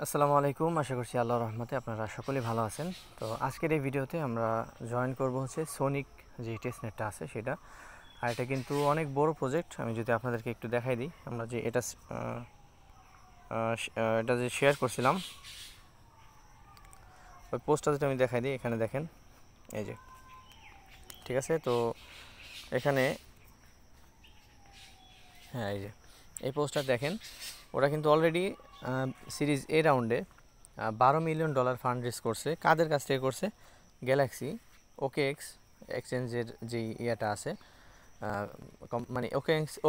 আসসালামু আলাইকুম। আশা করছি আল্লাহর রহমতে আপনারা সকলেই ভালো আছেন। তো আজকের এই ভিডিওতে আমরা জয়েন করব হচ্ছে সোনিক যে টেস্টনেটটা আছে সেটা। আর এটা কিন্তু অনেক বড় প্রজেক্ট। আমি যদি আপনাদেরকে একটু দেখাই দিই, আমরা যে এটা যে শেয়ার করছিলাম ওই পোস্টটা যদি আমি দেখাই দিই, এখানে দেখেন এই যে, ঠিক আছে। তো এখানে হ্যাঁ, এই যে এই পোস্টটা দেখেন, ওরা কিন্তু অলরেডি সিরিজ এ রাউন্ডে $12 মিলিয়ন ফান্ড রেজ করছে। কাদের কাছ থেকে করছে? গ্যালাক্সি, ওকেএক্স এক্সচেঞ্জের যে ইয়েটা আছে, মানে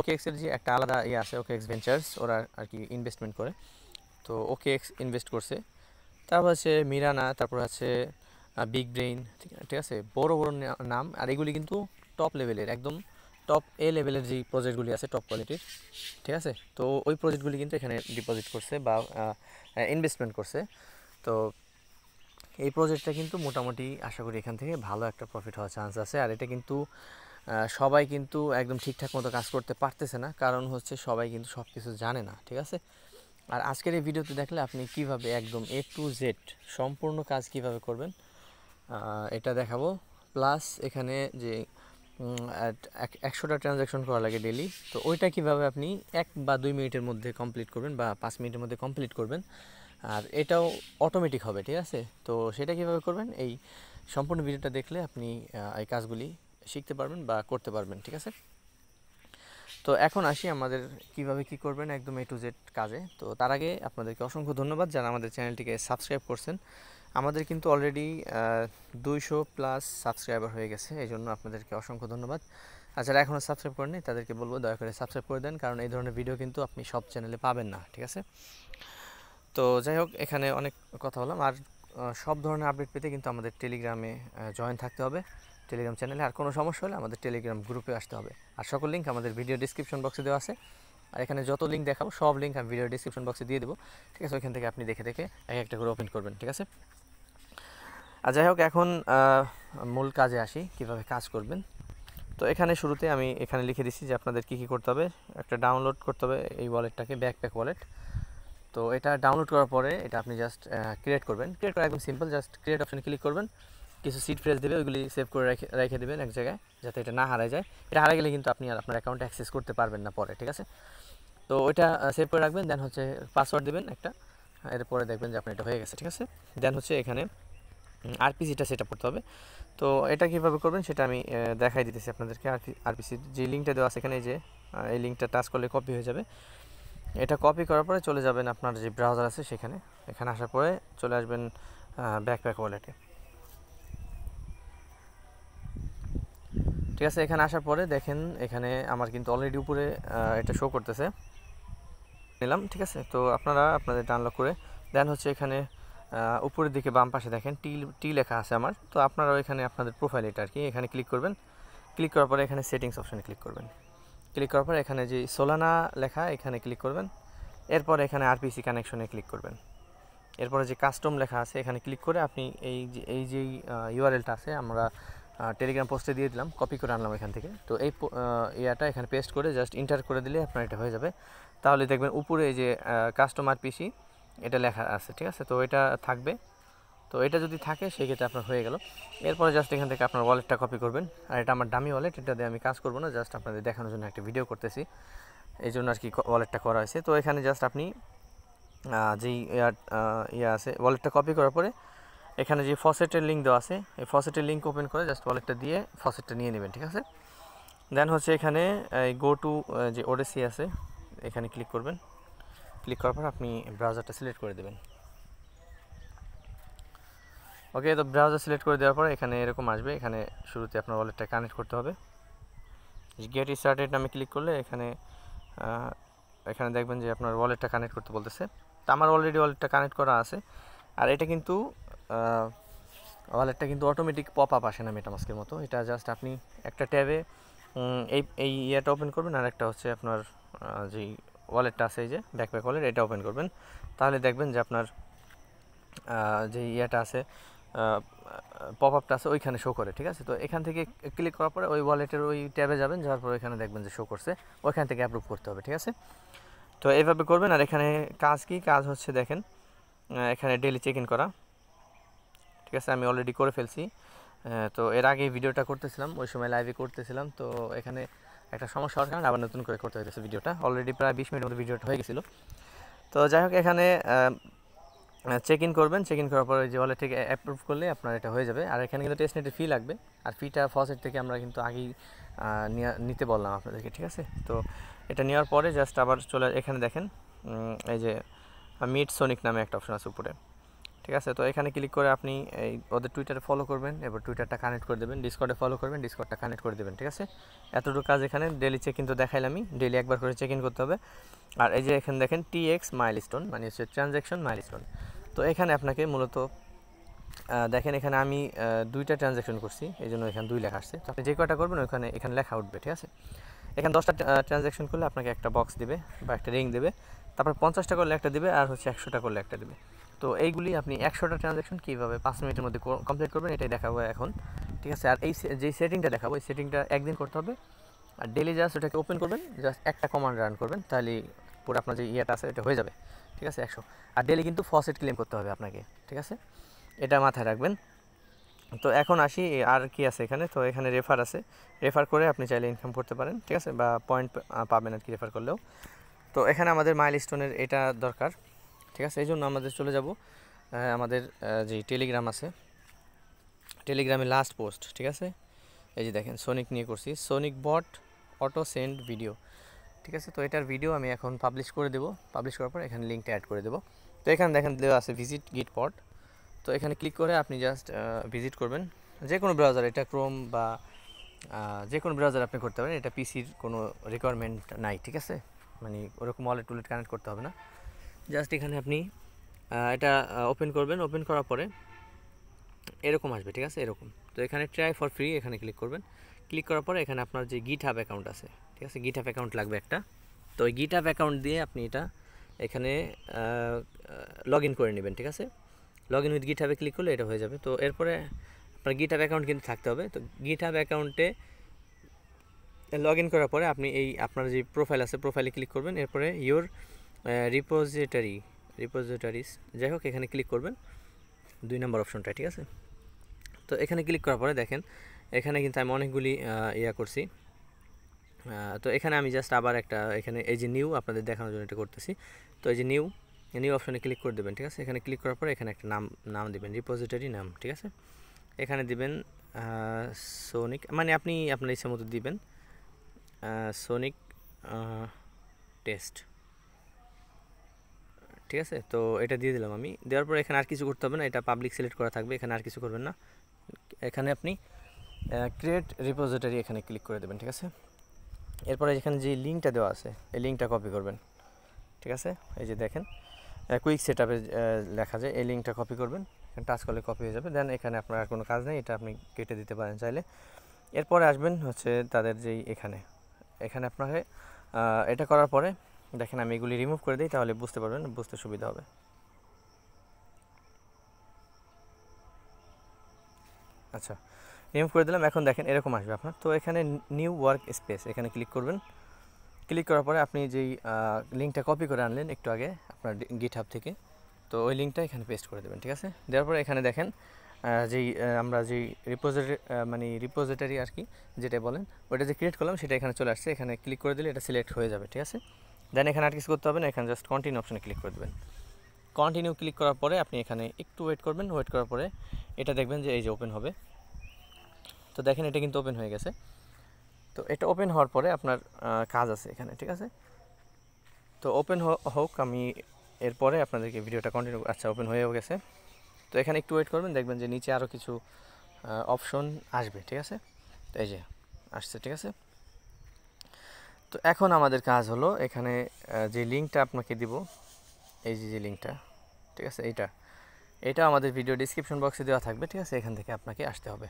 ওকেএক্সের যে একটা আলাদা ইয়ে আছে, ওকেএক্স ভেঞ্চার্স, ওরা আর কি ইনভেস্টমেন্ট করে। তো ওকেএক্স ইনভেস্ট করছে। তারপর আছে মিরানা, তারপর আছে বিগ ব্রেইন, ঠিক আছে, বড় বড় নাম। আর এগুলি কিন্তু টপ লেভেলের, একদম টপ এ লেভেলের যেই প্রজেক্টগুলি আছে, টপ কোয়ালিটির, ঠিক আছে। তো ওই প্রজেক্টগুলি কিন্তু এখানে ডিপোজিট করছে বা ইনভেস্টমেন্ট করছে। তো এই প্রজেক্টটা কিন্তু মোটামুটি আশা করি এখান থেকে ভালো একটা প্রফিট হওয়ার চান্স আছে। আর এটা কিন্তু সবাই কিন্তু একদম ঠিকঠাক মতো কাজ করতে পারতেছে না, কারণ হচ্ছে সবাই কিন্তু সব কিছু জানে না, ঠিক আছে। আর আজকের এই ভিডিওতে দেখলে আপনি কিভাবে একদম এ টু জেড সম্পূর্ণ কাজ কিভাবে করবেন এটা দেখাবো। প্লাস এখানে যে 100টা ট্রানজ্যাকশন করা লাগে ডেলি, তো ওইটা কিভাবে আপনি 1 বা 2 মিনিটের মধ্যে কমপ্লিট করবেন বা 5 মিনিটের মধ্যে কমপ্লিট করবেন। আর এটাও অটোমেটিক হবে, ঠিক আছে। তো সেটা কিভাবে করবেন, এই সম্পূর্ণ ভিডিওটা দেখলে আপনি এই কাজগুলি শিখতে পারবেন বা করতে পারবেন, ঠিক আছে। তো এখন আসি আমাদের কিভাবে কি করবেন একদম এ টু জেড কাজে। তো তার আগে আপনাদেরকে অসংখ্য ধন্যবাদ যারা আমাদের চ্যানেলটিকে সাবস্ক্রাইব করছেন। আমাদের কিন্তু অলরেডি 200+ সাবস্ক্রাইবার হয়ে গেছে, এই জন্য আপনাদেরকে অসংখ্য ধন্যবাদ। আর যারা এখনও সাবস্ক্রাইব করেননি তাদেরকে বলবো দয়া করে সাবস্ক্রাইব করে দেন, কারণ এই ধরনের ভিডিও কিন্তু আপনি সব চ্যানেলে পাবেন না, ঠিক আছে। তো যাই হোক, এখানে অনেক কথা বললাম। আর সব ধরনের আপডেট পেতে কিন্তু আমাদের টেলিগ্রামে জয়েন থাকতে হবে, টেলিগ্রাম চ্যানেলে। আর কোনো সমস্যা হলে আমাদের টেলিগ্রাম গ্রুপে আসতে হবে। আর সকল লিঙ্ক আমাদের ভিডিও ডিসক্রিপশন বক্সে দেওয়া আছে। আর এখানে যত লিঙ্ক দেখাবো সব লিঙ্ক আমি ভিডিও ডিসক্রিপশন বক্সে দিয়ে দেবো, ঠিক আছে। ওইখান থেকে আপনি দেখে দেখে এক একটা করে ওপেন করবেন, ঠিক আছে। আর যাই হোক, এখন মূল কাজে আসি, কিভাবে কাজ করবেন। তো এখানে শুরুতে আমি এখানে লিখে দিচ্ছি যে আপনাদের কী কী করতে হবে। একটা ডাউনলোড করতে হবে এই ওয়ালেটটাকে, ব্যাকপ্যাক ওয়ালেট। তো এটা ডাউনলোড করার পরে এটা আপনি জাস্ট ক্রিয়েট করবেন। ক্রিয়েট করা একদম সিম্পল, জাস্ট ক্রিয়েট অপশানে ক্লিক করবেন, কিছু সিড ফ্রেজ দেবে, ওইগুলি সেভ করে রেখে দেবেন এক জায়গায়, যাতে এটা না হারায় যায়। এটা হারিয়ে গেলে কিন্তু আপনি আর আপনার অ্যাকাউন্টে অ্যাক্সেস করতে পারবেন না পরে, ঠিক আছে। তো ওইটা সেভ করে রাখবেন। দেন হচ্ছে পাসওয়ার্ড দেবেন একটা, এরপরে দেখবেন যে আপনার এটা হয়ে গেছে, ঠিক আছে। দেন হচ্ছে এখানে আরপিসিটা সেট আপ করতে হবে। তো এটা কীভাবে করবেন সেটা আমি দেখাই দিতেছি আপনাদেরকে। আরপিসির যে লিঙ্কটা দেওয়া আছে এখানে, যে এই লিঙ্কটা টাচ করলে কপি হয়ে যাবে। এটা কপি করার পরে চলে যাবেন আপনার যে ব্রাউজার আছে সেখানে। এখানে আসার পরে চলে আসবেন ব্যাকপ্যাক ওয়ালেটে, ঠিক আছে। এখানে আসার পরে দেখেন এখানে আমার কিন্তু অলরেডি উপরে এটা শো করতেছে, নিলাম, ঠিক আছে। তো আপনারা আপনাদের ডাউনলোড করে দেন হচ্ছে এখানে উপরের দিকে বাম পাশে দেখেন টি লেখা আছে আমার। তো আপনারা এখানে আপনাদের প্রোফাইল এটা আর কি, এখানে ক্লিক করবেন। ক্লিক করার পরে এখানে সেটিংস অপশানে ক্লিক করবেন। ক্লিক করার পরে এখানে যে সোলানা লেখা এখানে ক্লিক করবেন। এরপর এখানে আরপিসি কানেকশনে ক্লিক করবেন। এরপরে যে কাস্টম লেখা আছে এখানে ক্লিক করে আপনি এই যে ইউআরএলটা আছে আমরা টেলিগ্রাম পোস্টে দিয়ে দিলাম, কপি করে আনলাম এখান থেকে। তো এই ইয়াটা এখানে পেস্ট করে জাস্ট ইন্টার করে দিলে আপনার এটা হয়ে যাবে। তাহলে দেখবেন উপরে এই যে কাস্টমার পিসি এটা লেখা আছে, ঠিক আছে। তো এটা থাকবে। তো এটা যদি থাকে সেক্ষেত্রে আপনার হয়ে গেল। এরপরে জাস্ট এখান থেকে আপনার ওয়ালেটটা কপি করবেন। আর এটা আমার ডামি ওয়ালেট, এটা দিয়ে আমি কাজ করবো না, জাস্ট আপনাদের দেখানোর জন্য একটা ভিডিও করতেছি, এই জন্য আর কি ওয়ালেটটা করা হয়েছে। তো এখানে জাস্ট আপনি যেই ইয়া আছে ওয়ালেটটা কপি করার পরে এখানে যে ফসেটের লিঙ্ক দেওয়া আছে, এই ফসেটের লিঙ্ক ওপেন করে জাস্ট ওয়ালেটটা দিয়ে ফসেটটা নিয়ে নেবেন, ঠিক আছে। দেন হচ্ছে এখানে গো টু যে ওডেসি আছে এখানে ক্লিক করবেন। ক্লিক করার পর আপনি ব্রাউজারটা সিলেক্ট করে দেবেন। ওকে, তো ব্রাউজার সিলেক্ট করে দেওয়ার পর এখানে এরকম আসবে। এখানে শুরুতে আপনার ওয়ালেটটা কানেক্ট করতে হবে। গেট স্টার্টেড নামে ক্লিক করলে এখানে এখানে দেখবেন যে আপনার ওয়ালেটটা কানেক্ট করতে বলতেছে। তো আমার অলরেডি ওয়ালেটটা কানেক্ট করা আছে। আর এটা কিন্তু ওয়ালেটটা কিন্তু অটোমেটিক পপ আপ আসে না মেটামাস্কের মতো। এটা জাস্ট আপনি একটা ট্যাবে এই ইয়েটা ওপেন করবেন, আর একটা হচ্ছে আপনার যেই ওয়ালেটটা আছে এই যে ব্যাকপ্যাক ওয়ালেট, এটা ওপেন করবেন। তাহলে দেখবেন যে আপনার যে ইয়েটা আছে পপ আপটা আছে ওইখানে শো করে, ঠিক আছে। তো এখান থেকে ক্লিক করার পরে ওই ওয়ালেটের ওই ট্যাবে যাবেন, যাওয়ার পরে এখানে দেখবেন যে শো করছে, ওইখান থেকে অ্যাপ্রুভ করতে হবে, ঠিক আছে। তো এইভাবে করবেন। আর এখানে কাজ কি কাজ হচ্ছে দেখেন, এখানে ডেইলি চেক ইন করা, ঠিক আছে, আমি অলরেডি করে ফেলছি। তো এর আগে ভিডিওটা করতেছিলাম, ওই সময় লাইভে করতেছিলাম, তো এখানে একটা সমস্যা হওয়ার কারণে আবার নতুন করে করতে হয়েছে ভিডিওটা। অলরেডি প্রায় 20 মিনিটের মতো ভিডিওটা হয়ে গেছিলো। তো যাই হোক, এখানে চেক ইন করবেন, চেক ইন করার পরে যে ওয়ালেট থেকে অ্যাপ্রুভ করলে আপনার এটা হয়ে যাবে। আর এখানে কিন্তু টেস্টনেটের ফি লাগবে, আর ফিটা ফসেট থেকে আমরা কিন্তু আগেই নিতে বললাম আপনাদেরকে, ঠিক আছে। তো এটা নেওয়ার পরে জাস্ট আবার এখানে দেখেন এই যে মিট সোনিক নামে একটা অপশন আছে উপরে, ঠিক আছে। তো এখানে ক্লিক করে আপনি এই ওদের টুইটারে ফলো করবেন, এবার টুইটারটা কানেক্ট করে দেবেন, ডিসকর্ডে ফলো করবেন, ডিসকর্ডটা কানেক্ট করে দেবেন, ঠিক আছে। এতটুকু কাজ এখানে ডেলি চেক ইন তো দেখাইলামই, ডেলি একবার করে চেক ইন করতে হবে। আর এই যে এখানে দেখেন TX মাইলস্টোন, মানে হচ্ছে ট্রানজ্যাকশন মাইলস্টোন। তো এখানে আপনাকে মূলত দেখেন এখানে আমি 2টা ট্রানজ্যাকশন করছি, এই জন্য এখানে 2 লেখা আসছে। তো আপনি যে কয়টা করবেন এখানে লেখা উঠবে, ঠিক আছে। এখানে 10টা ট্রানজ্যাকশন করলে আপনাকে একটা বক্স দিবে বা একটা রিং দেবে, তারপর 50টা করলে একটা দিবে, আর হচ্ছে 100টা করলে একটা দিবে। তো এইগুলি আপনি 100টা ট্রানজ্যাকশন কীভাবে 5 মিনিটের মধ্যে কমপ্লিট করবেন এটাই দেখাবো এখন, ঠিক আছে। আর এই যেই সেটিংটা দেখাবো, এই সেটিংটা একদিন করতে হবে। আর ডেলি জাস্ট ওটাকে ওপেন করবেন, জাস্ট একটা কমান্ড রান করবেন, তাহলে পুরো আপনার যে ইয়েটা আছে এটা হয়ে যাবে, ঠিক আছে, 100। আর ডেলি কিন্তু ফসেট ক্লেম করতে হবে আপনাকে, ঠিক আছে, এটা মাথায় রাখবেন। তো এখন আসি আর কি আছে এখানে। তো এখানে রেফার আছে, রেফার করে আপনি চাইলে ইনকাম করতে পারেন, ঠিক আছে, বা পয়েন্ট পাবেন আর কি রেফার করলেও। তো এখানে আমাদের মাইলস্টোনের এটা দরকার, ঠিক আছে। এই জন্য আমাদের চলে যাব আমাদের যে টেলিগ্রাম আছে, টেলিগ্রামে লাস্ট পোস্ট, ঠিক আছে। এই যে দেখেন সোনিক নিয়ে করছি, সোনিক বট অটো সেন্ড ভিডিও, ঠিক আছে। তো এটার ভিডিও আমি এখন পাবলিশ করে দেবো, পাবলিশ করার পর এখানে লিঙ্কটা অ্যাড করে দেবো। তো এখানে দেখেন দেওয়া আছে ভিজিট গিটপড, তো এখানে ক্লিক করে আপনি জাস্ট ভিজিট করবেন যে কোনো ব্রাউজার, এটা ক্রোম বা যে কোনো ব্রাউজার আপনি করতে পারেন, এটা পিসির কোনো রিকোয়ারমেন্ট নাই, ঠিক আছে, মানে ওরকম ওয়ালেট টুলেট কানেক্ট করতে হবে না। জাস্ট এখানে আপনি এটা ওপেন করবেন, ওপেন করার পরে এরকম আসবে, ঠিক আছে, এরকম। তো এখানে ট্রাই ফর ফ্রি এখানে ক্লিক করবেন, ক্লিক করার পরে এখানে আপনার যে গিটহাব অ্যাকাউন্ট আছে, ঠিক আছে, গিটহাব অ্যাকাউন্ট লাগবে একটা। তো ওই গিটহাব অ্যাকাউন্ট দিয়ে আপনি এটা এখানে লগ ইন করে নেবেন, ঠিক আছে। লগ ইন উইথ গিটহাবে ক্লিক করলে এটা হয়ে যাবে। তো এরপরে আপনার গিটহাব অ্যাকাউন্ট কিন্তু থাকতে হবে। তো গিটহাব অ্যাকাউন্টে লগ ইন করার পরে আপনি এই আপনার যে প্রোফাইল আছে, প্রোফাইলে ক্লিক করবেন, এরপরে ইয়োর রিপোজিটরিজ যাই হোক এখানে ক্লিক করবেন, 2 নম্বর অপশনটা, ঠিক আছে। তো এখানে ক্লিক করার পরে দেখেন এখানে কিন্তু আমি অনেকগুলি ইয়া করছি। তো এখানে আমি জাস্ট আবার একটা এখানে এই যে নিউ আপনাদের দেখানোর জন্য এটা করতেছি। তো এই যে নিউ অপশনে ক্লিক করে দেবেন, ঠিক আছে। এখানে ক্লিক করার পরে এখানে একটা নাম দিবেন, রিপোজিটরি নাম, ঠিক আছে। এখানে দিবেন সোনিক, মানে আপনি আপনার ইচ্ছা মতো দিবেন সোনিক টেস্ট, ঠিক আছে। তো এটা দিয়ে দিলাম আমি, দেওয়ার পর এখানে আর কিছু করতে হবে না, এটা পাবলিক সিলেক্ট করা থাকবে, এখানে আর কিছু করবেন না। এখানে আপনি ক্রিয়েট রিপোজিটরি এখানে ক্লিক করে দেবেন, ঠিক আছে। এরপরে এখানে যে লিঙ্কটা দেওয়া আছে এই লিঙ্কটা কপি করবেন, ঠিক আছে। এই যে দেখেন কুইক সেটআপে লেখা যায়, এই লিঙ্কটা কপি করবেন, এখানে টাচ করলে কপি হয়ে যাবে। দেন এখানে আপনার আর কোনো কাজ নেই, এটা আপনি কেটে দিতে পারেন চাইলে। এরপরে আসবেন হচ্ছে তাদের যেই এখানে আপনাকে এটা করার পরে দেখেন আমি এগুলি রিমুভ করে দিই, তাহলে বুঝতে পারবেন, বুঝতে সুবিধা হবে। আচ্ছা, রিমুভ করে দিলাম। এখন দেখেন এরকম আসবে আপনার। তো এখানে নিউ ওয়ার্ক স্পেস এখানে ক্লিক করবেন, ক্লিক করার পরে আপনি যেই লিঙ্কটা কপি করে আনলেন একটু আগে আপনার গিটহাব থেকে, তো ওই লিঙ্কটা এখানে পেস্ট করে দেবেন, ঠিক আছে। দেওয়ার পরে এখানে দেখেন যেই আমরা যেই রিপোজিটরি আর কি যেটা বলেন ওইটা যে ক্রিয়েট করলাম সেটা এখানে চলে আসছে, এখানে ক্লিক করে দিলে এটা সিলেক্ট হয়ে যাবে, ঠিক আছে। দেন এখানে আর কিছু করতে হবে না, এখানে জাস্ট কন্টিনিউ অপশনে ক্লিক করে দেবেন। কন্টিনিউ ক্লিক করার পরে আপনি এখানে একটু ওয়েট করবেন, ওয়েট করার পরে এটা দেখবেন যে এই যে ওপেন হবে। তো দেখেন এটা কিন্তু ওপেন হয়ে গেছে। তো এটা ওপেন হওয়ার পরে আপনার কাজ আছে এখানে, ঠিক আছে। তো ওপেন হোক, আমি এরপরে আপনাদেরকে ভিডিওটা কন্টিনিউ। আচ্ছা, ওপেন হয়েও গেছে। তো এখানে একটু ওয়েট করবেন, দেখবেন যে নিচে আরও কিছু অপশন আসবে, ঠিক আছে। তো এই যে আসছে, ঠিক আছে। তো এখন আমাদের কাজ হলো এখানে যে লিঙ্কটা আপনাকে দিব, এই যে লিঙ্কটা, ঠিক আছে, এটা আমাদের ভিডিও ডিসক্রিপশন বক্সে দেওয়া থাকবে, ঠিক আছে। এখান থেকে আপনাকে আসতে হবে।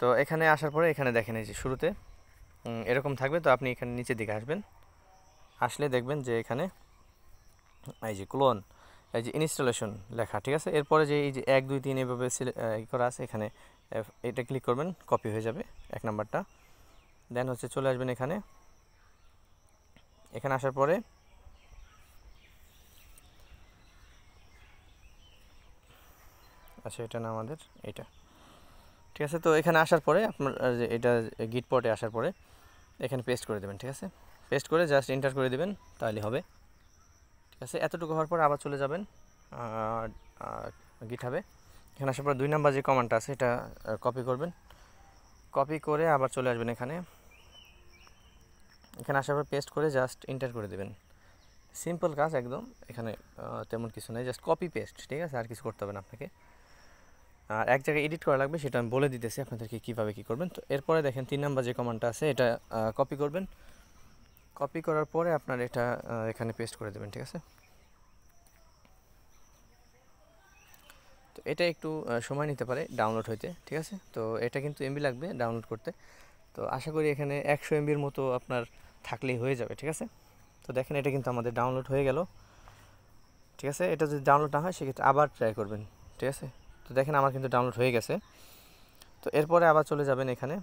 তো এখানে আসার পরে এখানে দেখেন এই যে শুরুতে এরকম থাকবে। তো আপনি এখানে নিচের দিকে আসবেন, আসলে দেখবেন যে এখানে এই যে ক্লোন, এই যে ইনস্টলেশন লেখা, ঠিক আছে। এরপরে যে এই যে 1 2 3 এভাবে করা আছে, এখানে এটা ক্লিক করবেন, কপি হয়ে যাবে 1 নাম্বারটা। দেন হচ্ছে চলে আসবেন এখানে আসার পরে আচ্ছা এটা না আমাদের এটা, ঠিক আছে। তো এখানে আসার পরে আপনার এটা গিট পটে আসার পরে এখানে পেস্ট করে দেবেন, ঠিক আছে। পেস্ট করে জাস্ট এন্টার করে দেবেন, তাহলে হবে, ঠিক আছে। এতটুকু হওয়ার পর আবার চলে যাবেন গিটহাবে। এখানে আসার পর 2 নাম্বার যে কমান্ডটা আছে এটা কপি করবেন, কপি করে আবার চলে আসবেন এখানে আসার পর পেস্ট করে জাস্ট এন্টার করে দেবেন। সিম্পল কাজ একদম, এখানে তেমন কিছু নেই, জাস্ট কপি পেস্ট, ঠিক আছে, আর কিছু করতে হবে না আপনাকে। আর এক জায়গায় এডিট করা লাগবে, সেটা আমি বলে দিতেছি আপনাদেরকে কীভাবে কী করবেন। তো এরপরে দেখেন 3 নাম্বার যে কমান্ডটা আছে এটা কপি করবেন, কপি করার পরে আপনার এটা এখানে পেস্ট করে দেবেন, ঠিক আছে। তো এটা একটু সময় নিতে পারে ডাউনলোড হইতে, ঠিক আছে। তো এটা কিন্তু এমবি লাগবে ডাউনলোড করতে। তো আশা করি এখানে 100 এমবির মতো আপনার থাকলেই হয়ে যাবে, ঠিক আছে। তো দেখেন এটা কিন্তু আমাদের ডাউনলোড হয়ে গেল, ঠিক আছে। এটা যদি ডাউনলোড না হয় সেক্ষেত্রে আবার ট্রাই করবেন, ঠিক আছে। তো দেখেন আমার কিন্তু ডাউনলোড হয়ে গেছে। তো এরপরে আবার চলে যাবেন এখানে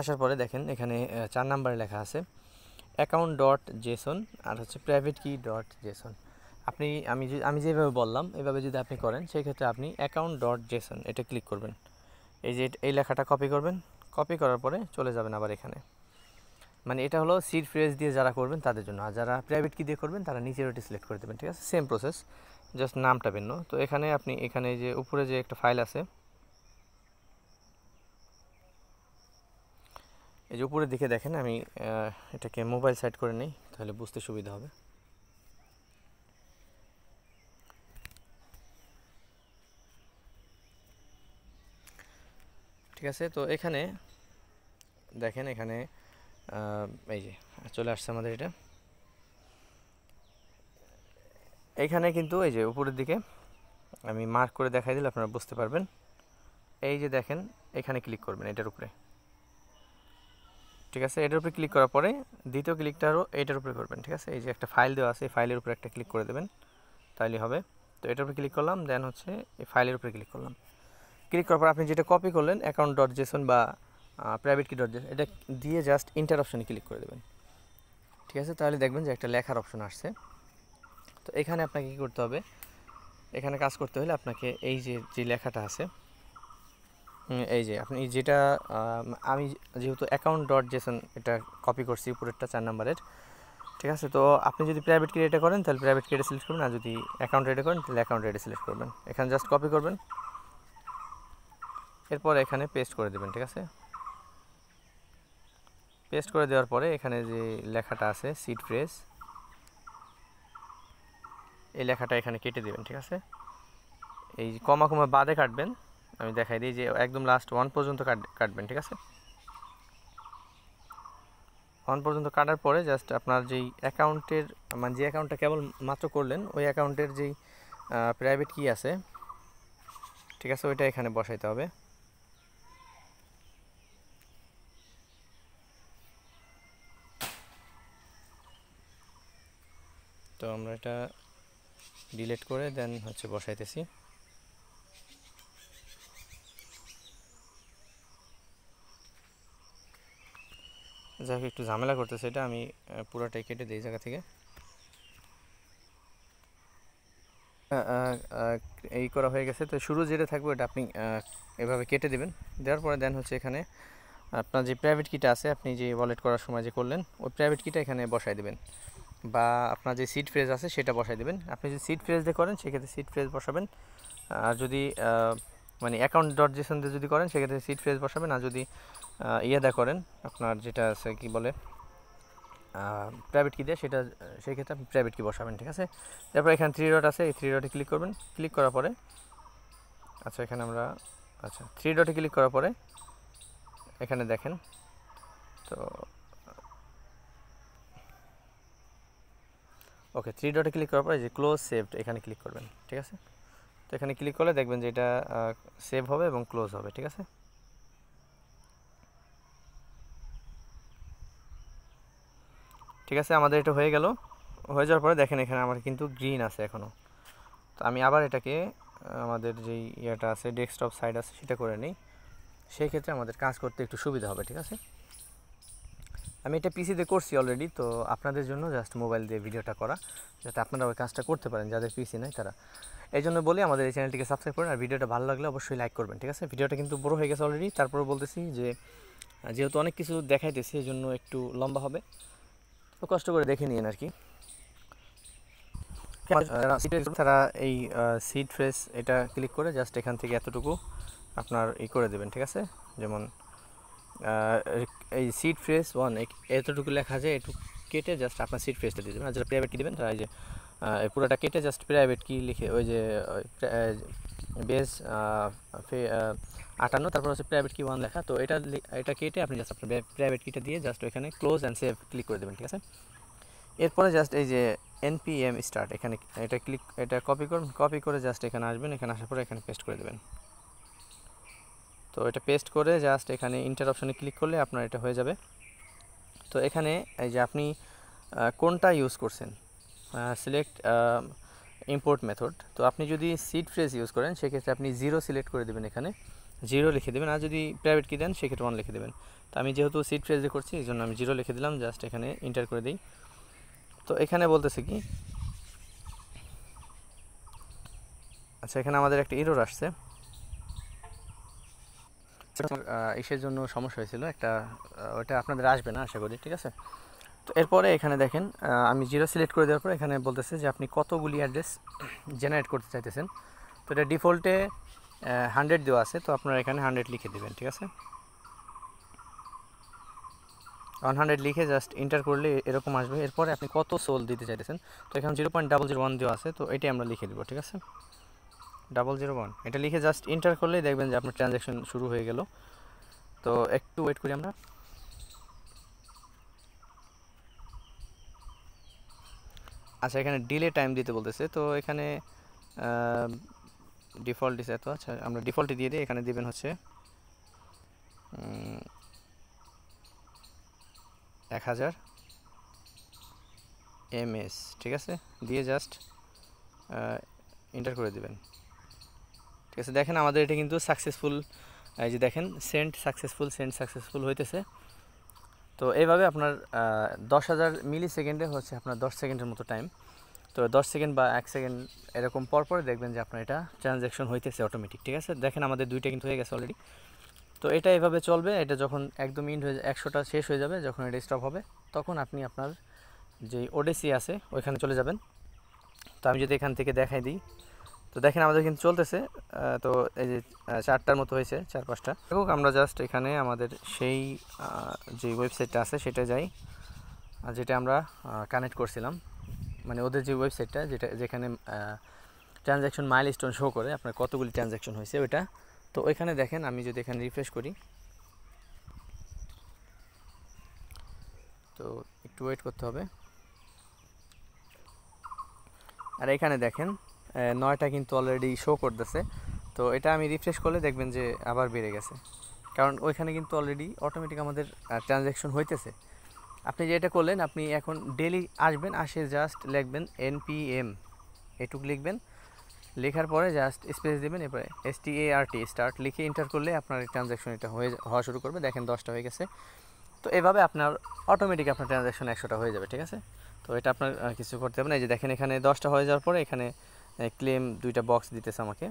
আসার পরে দেখেন এখানে 4 নাম্বারে লেখা আছে অ্যাকাউন্ট ডট জেসন আর হচ্ছে প্রাইভেট কি ডট জেসন। আমি যেভাবে বললাম এভাবে যদি আপনি করেন সেক্ষেত্রে আপনি অ্যাকাউন্ট ডট জেসন এটা ক্লিক করবেন। এই লেখাটা কপি করবেন, কপি করার পরে চলে যাবেন আবার এখানে, মানে এটা হলো সিড ফ্রেজ দিয়ে যারা করবেন তাদের জন্য, আর যারা প্রাইভেট কি দিয়ে করবেন তারা নিচের ওটি সিলেক্ট করে দেবেন, ঠিক আছে। সেম প্রসেস, জাস্ট নামটা ভিন্ন। তো এখানে আপনি যে উপরে যে একটা ফাইল আছে, এই যে উপরের দিকে দেখেন, আমি এটাকে মোবাইল সাইড করে নিই তাহলে বুঝতে সুবিধা হবে। ঠিক আছে, তো এখানে দেখেন এখানে এই যে চলে আসছে আমাদের এটা। এইখানে কিন্তু এই যে উপরের দিকে আমি মার্ক করে দেখাই দিলে আপনারা বুঝতে পারবেন। এই যে দেখেন এখানে ক্লিক করবেন এটার উপরে, ঠিক আছে। এটার উপরে ক্লিক করার পরে দ্বিতীয় ক্লিকটারও এটার উপরে করবেন, ঠিক আছে। এই যে একটা ফাইল দেওয়া আছে, এই ফাইলের উপরে একটা ক্লিক করে দেবেন, তাইলে হবে। তো এটার উপরে ক্লিক করলাম, দেন হচ্ছে এই ফাইলের উপরে ক্লিক করলাম। ক্লিক করার পর আপনি যেটা কপি করলেন অ্যাকাউন্ট ডট জেসন বা প্রাইভেট কি ডট জেসন, এটা দিয়ে জাস্ট ইন্টার অপশানে ক্লিক করে দেবেন, ঠিক আছে। তাহলে দেখবেন যে একটা লেখার অপশন আসছে। তো এখানে আপনাকে কী করতে হবে, এখানে কাজ করতে হলে আপনাকে এই যে লেখাটা আছে, এই যে আপনি যেটা আমি যেহেতু অ্যাকাউন্ট ডট জেসন এটা কপি করছি উপরেরটা 4 নাম্বারের, ঠিক আছে। তো আপনি যদি প্রাইভেট কি এটা করেন তাহলে প্রাইভেট কি এটা সিলেক্ট করবেন, আর যদি অ্যাকাউন্ট এটা করেন তাহলে অ্যাকাউন্ট এটা সিলেক্ট করবেন। এখানে জাস্ট কপি করবেন, এরপর এখানে পেস্ট করে দেবেন, ঠিক আছে। পেস্ট করে দেওয়ার পরে এখানে যে লেখাটা আছে সিড ফ্রেজ, এই লেখাটা এখানে কেটে দেবেন, ঠিক আছে। এই কমা বাদে কাটবেন, আমি দেখাই দিই যে একদম লাস্ট 1 পর্যন্ত কাটবেন, ঠিক আছে। 1 পর্যন্ত কাটার পরে জাস্ট আপনার যেই অ্যাকাউন্টের মানে যে অ্যাকাউন্টটা কেবল মাত্র করলেন ওই অ্যাকাউন্টের যেই প্রাইভেট কি আছে, ঠিক আছে, ওইটা এখানে বসাইতে হবে। তো আমরা এটা ডিলিট করে দেন হচ্ছে বসাইতেছি। যাই একটু ঝামেলা করতেছে এটা, আমি পুরোটাই কেটে দিই জায়গা থেকে। এই করা হয়ে গেছে। তো শুরু যেটা থাকবে এটা আপনি এভাবে কেটে দেবেন, দেওয়ার পরে দেন হচ্ছে এখানে আপনার যে প্রাইভেট কিটা আছে আপনি যে ওয়ালেট করার সময় যে করলেন ওই প্রাইভেট কিটা এখানে বসাই দেবেন, বা আপনার যে সিড ফ্রেজ আছে সেটা বসাই দেবেন। আপনি যদি সিড ফ্রেজ দিয়ে করেন সেক্ষেত্রে সিড ফ্রেজ বসাবেন, আর যদি মানে অ্যাকাউন্ট ডট জেসন দিয়ে যদি করেন সেক্ষেত্রে সিড ফ্রেজ বসাবেন, আর যদি ইয়েদা করেন আপনার যেটা আছে কি বলে প্রাইভেট কি দেয় সেটা, সেই ক্ষেত্রে আপনি প্রাইভেট কি বসাবেন, ঠিক আছে। তারপর এখানে 3 ডট আছে, এই 3 ডটে ক্লিক করবেন। ক্লিক করার পরে আচ্ছা এখানে আমরা 3 ডটে ক্লিক করার পরে এখানে দেখেন, তো ওকে 3 ডটে ক্লিক করার পরে যে ক্লোজ সেভড এখানে ক্লিক করবেন, ঠিক আছে। তো এখানে ক্লিক করলে দেখবেন যে এটা সেভ হবে এবং ক্লোজ হবে, ঠিক আছে। ঠিক আছে, আমাদের এটা হয়ে গেল। হয়ে যাওয়ার পরে দেখেন এখানে আমার কিন্তু গ্রিন আছে এখনও। তো আমি আবার এটাকে আমাদের যেই ইয়েটা আছে ডেস্কটপ সাইড আছে সেটা করে নিই, সেই ক্ষেত্রে আমাদের কাজ করতে একটু সুবিধা হবে, ঠিক আছে। আমি এটা পিসিতে করছি অলরেডি, তো আপনাদের জন্য জাস্ট মোবাইল দিয়ে ভিডিওটা করা, যাতে আপনারা ওই কাজটা করতে পারেন যাদের পিসি নাই তারা। এই জন্য বলি আমাদের এই চ্যানেলটিকে সাবস্ক্রাইব করুন, আর ভিডিওটা ভালো লাগলে অবশ্যই লাইক করবেন, ঠিক আছে? ভিডিওটা কিন্তু বড় হয়ে গেছে অলরেডি, তারপরে বলতেছি যে যেহেতু অনেক কিছু দেখাইতেছি এই জন্য একটু লম্বা হবে, তো কষ্ট করে দেখে নিন আর কি। তারা এই সিড ফ্রেস এটা ক্লিক করে জাস্ট এখান থেকে এতটুকু আপনার করে দেবেন, ঠিক আছে? যেমন এই সিড ফ্রেস 1 এতটুকু লেখা আছে, একটু কেটে জাস্ট আপনার সিড ফ্রেসটা দিয়ে দেবেন। আর যারা প্রাইভেট কি দেবেন তারা এই যে পুরোটা কেটে জাস্ট প্রাইভেট কি লিখে ওই যে বেস 58, তারপর হচ্ছে প্রাইভেট কি 1 লেখা, তো এটা কেটে আপনি জাস্ট আপনার প্রাইভেট কিটা দিয়ে জাস্ট ওইখানে ক্লোজ অ্যান্ড সেভ ক্লিক করে দেবেন, ঠিক আছে? এরপরে জাস্ট এই যে npm স্টার্ট এখানে এটা কপি করে জাস্ট এখানে আসবেন, এখানে আসার পরে এখানে পেস্ট করে দেবেন। তো এটা পেস্ট করে জাস্ট এখানে ইন্টার অপশনে ক্লিক করলে আপনার এটা হয়ে যাবে। তো এখানে এই যে আপনি কোনটা ইউজ করছেন, সিলেক্ট ইম্পোর্ট মেথড, তো আপনি যদি সিড ফ্রেজ ইউজ করেন সেক্ষেত্রে আপনি 0 সিলেক্ট করে দেবেন, এখানে 0 লিখে দেবেন। আর যদি প্রাইভেট কি দেন সেক্ষেত্রে 1 লিখে দেবেন। তো আমি যেহেতু সিড ফ্রেজে করছি এই জন্য আমি 0 লিখে দিলাম, জাস্ট এখানে ইন্টার করে দিই। তো এখানে বলতেছে কি, আচ্ছা এখানে আমাদের একটা এরর আসছে, ইসের জন্য সমস্যা হয়েছিল একটা, ওটা আপনাদের আসবে না আশা করি, ঠিক আছে? তো এরপরে এখানে দেখেন আমি 0 সিলেক্ট করে দেওয়ার পর এখানে বলতেছে যে আপনি কতগুলি অ্যাড্রেস জেনারেট করতে চাইতেছেন। তো এটা ডিফল্টে 100 দেওয়া আছে, তো আপনারা এখানে 100 লিখে দেবেন, ঠিক আছে? 100 লিখে জাস্ট এন্টার করলে এরকম আসবে। এরপরে আপনি কত সোল দিতে চাইতেছেন, তো এখানে 0.001 দেওয়া আছে, তো এটাই আমরা লিখে দেবো, ঠিক আছে? 001 এটা লিখে জাস্ট এন্টার করলেই দেখবেন যে আপনার ট্রানজ্যাকশন শুরু হয়ে গেল। তো একটু ওয়েট করি আমরা। আচ্ছা এখানে ডিলে টাইম দিতে বলতেছে, তো এখানে ডিফল্ট দিছে, তো আচ্ছা আমরা ডিফল্টে দিয়ে দিই। এখানে দিবেন হচ্ছে 1000 ms, ঠিক আছে? দিয়ে জাস্ট এন্টার করে দিবেন, ঠিক আছে? দেখেন আমাদের এটা কিন্তু সাকসেসফুল, এই যে দেখেন সেন্ড সাকসেসফুল হইতেছে। তো এইভাবে আপনার 10,000 মিলি সেকেন্ডে হচ্ছে আপনার 10 সেকেন্ডের মতো টাইম। তো 10 সেকেন্ড বা 1 সেকেন্ড এরকম পরে দেখবেন যে আপনার এটা ট্রানজ্যাকশন হইতেছে অটোমেটিক, ঠিক আছে? দেখেন আমাদের দুইটা কিন্তু হয়ে গেছে অলরেডি। তো এটা এভাবে চলবে, এটা যখন একদম ইন্ড হয়ে 100টা শেষ হয়ে যাবে, যখন এটা স্টপ হবে তখন আপনি আপনার যেই ওডেসি আছে ওইখানে চলে যাবেন। তো আমি যদি এখান থেকে দেখাই দিই, তো দেখেন আমাদের কিন্তু চলতেছে। তো এই যে 4টার মতো হয়েছে, 4-5টা। দেখুক আমরা জাস্ট এখানে আমাদের সেই যে ওয়েবসাইটটা আছে সেটা যাই, যেটা আমরা কানেক্ট করছিলাম, মানে ওদের যে ওয়েবসাইটটা যেখানে ট্রানজ্যাকশন মাইলস্টোন শো করে আপনার কতগুলি ট্রানজ্যাকশন হয়েছে ওইটা। তো ওইখানে দেখেন আমি যদি এখানে রিফ্রেশ করি, তো একটু ওয়েট করতে হবে। আর এখানে দেখেন 9টা কিন্তু অলরেডি শো করতেছে। তো এটা আমি রিফ্রেশ করলে দেখবেন যে আবার বেড়ে গেছে, কারণ ওইখানে কিন্তু অলরেডি অটোমেটিক আমাদের ট্রানজ্যাকশন হইতেছে। আপনি যেটা করলেন, আপনি এখন ডেলি আসবেন, আসে জাস্ট লিখবেন npm, এটুকু লিখবেন, লেখার পরে জাস্ট স্পেস দেবেন, এরপরে স্টার্ট লিখে এন্টার করলে আপনার ট্রানজ্যাকশন এটা হওয়া শুরু করবে। দেখেন 10টা হয়ে গেছে। তো এভাবে আপনার অটোমেটিক আপনার ট্রানজ্যাকশন 100টা হয়ে যাবে, ঠিক আছে? তো এটা আপনার কিছু করতে হবে না। এই যে দেখেন এখানে 10টা হয়ে যাওয়ার পরে এখানে ক্লেম 2টা বক্স দিতেছে আমাকে,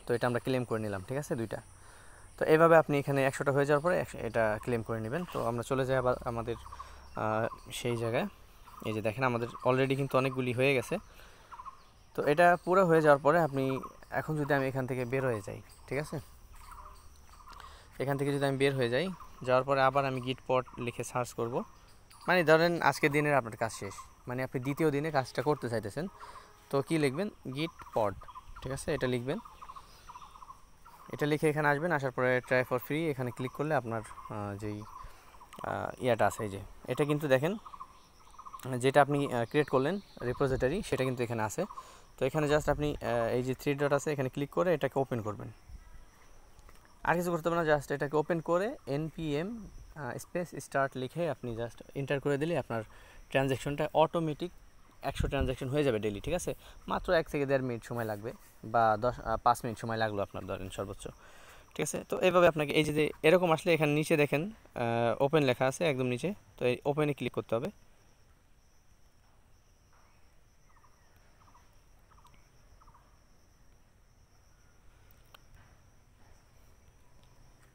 তো এটা আমরা ক্লেম করে নিলাম, ঠিক আছে? 2টা। তো এইভাবে আপনি এখানে 100টা হয়ে যাওয়ার পরে এটা ক্লেম করে নেবেন। তো আমরা চলে যাই আবার আমাদের সেই জায়গায়। এই যে দেখেন আমাদের অলরেডি কিন্তু অনেকগুলি হয়ে গেছে। তো এটা পুরো হয়ে যাওয়ার পরে আপনি এখন যদি আমি এখান থেকে বের হয়ে যাই, ঠিক আছে? এখান থেকে যদি আমি বের হয়ে যাই, যাওয়ার পরে আবার আমি গিট পড লিখে সার্চ করব, মানে ধরেন আজকের দিনের আপনার কাজ শেষ, মানে আপনি দ্বিতীয় দিনে কাজটা করতে চাইতেছেন, তো কি লিখবেন, গিট পড, ঠিক আছে? এটা লিখবেন, এটা লিখে এখানে আসবেন, আসার পরে ট্রাই ফর ফ্রি এখানে ক্লিক করলে আপনার যেই ইয়াটা আছে, এই যে এটা কিন্তু দেখেন যেটা আপনি ক্রিয়েট করলেন রিপোজিটরি সেটা কিন্তু এখানে আছে। তো এখানে জাস্ট আপনি এই যে 3 ডট আছে এখানে ক্লিক করে এটাকে ওপেন করবেন, আর কিছু করতে হবে না, জাস্ট এটাকে ওপেন করে npm স্পেস স্টার্ট লিখে আপনি জাস্ট এন্টার করে দিলে আপনার ট্রানজ্যাকশনটা অটোমেটিক 100 ট্রানজ্যাকশন হয়ে যাবে ডেইলি, ঠিক আছে? মাত্র 1 থেকে 1.5 মিনিট সময় লাগবে, বা 5 মিনিট সময় লাগলো আপনার ধরেন সর্বোচ্চ, ঠিক আছে। তো এইভাবে আপনাকে এই যে এরকম আসলে এখানে নিচে দেখেন ওপেন লেখা আছে একদম নিচে, তো এই ওপেনে ক্লিক করতে হবে।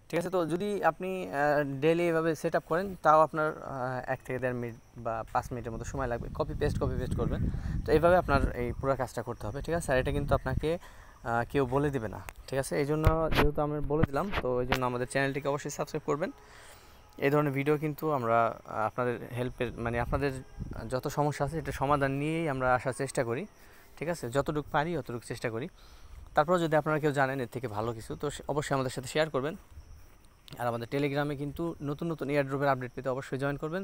ঠিক আছে। তো যদি আপনি ডেইলি এভাবে সেট আপ করেন তাও আপনার 1 থেকে 1.5 মিনিট বা 5 মিনিটের মতো সময় লাগবে। কপি পেস্ট করবেন। তো এইভাবে আপনার এই পুরো কাজটা করতে হবে, ঠিক আছে। আর এটা কিন্তু আপনাকে কেউ বলে দিবে না, ঠিক আছে। এই জন্য যেহেতু আমি বলে দিলাম, তো এই জন্য আমাদের চ্যানেলটিকে অবশ্যই সাবস্ক্রাইব করবেন। এই ধরনের ভিডিও কিন্তু আমরা আপনাদের হেল্পের মানে আপনাদের যত সমস্যা আছে এটা সমাধান নিয়েই আমরা আসার চেষ্টা করি, ঠিক আছে। যতটুকু পারি অতটুকু চেষ্টা করি। তারপর যদি আপনারা কেউ জানেন এর থেকে ভালো কিছু, তো অবশ্যই আমাদের সাথে শেয়ার করবেন। আর আমাদের টেলিগ্রামে কিন্তু নতুন নতুন এয়ারড্রপের আপডেট পেতে অবশ্যই জয়েন করবেন।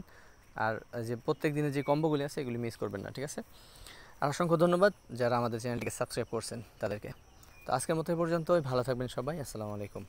আর যে প্রত্যেক দিনের যে কম্বোগুলি আছে এগুলি মিস করবেন না, ঠিক আছে। আর অসংখ্য ধন্যবাদ যারা আমাদের চ্যানেলটিকে সাবস্ক্রাইব করছেন তাদেরকে। তো আজকের মতো এই পর্যন্তই, ভালো থাকবেন সবাই, আসসালামু আলাইকুম।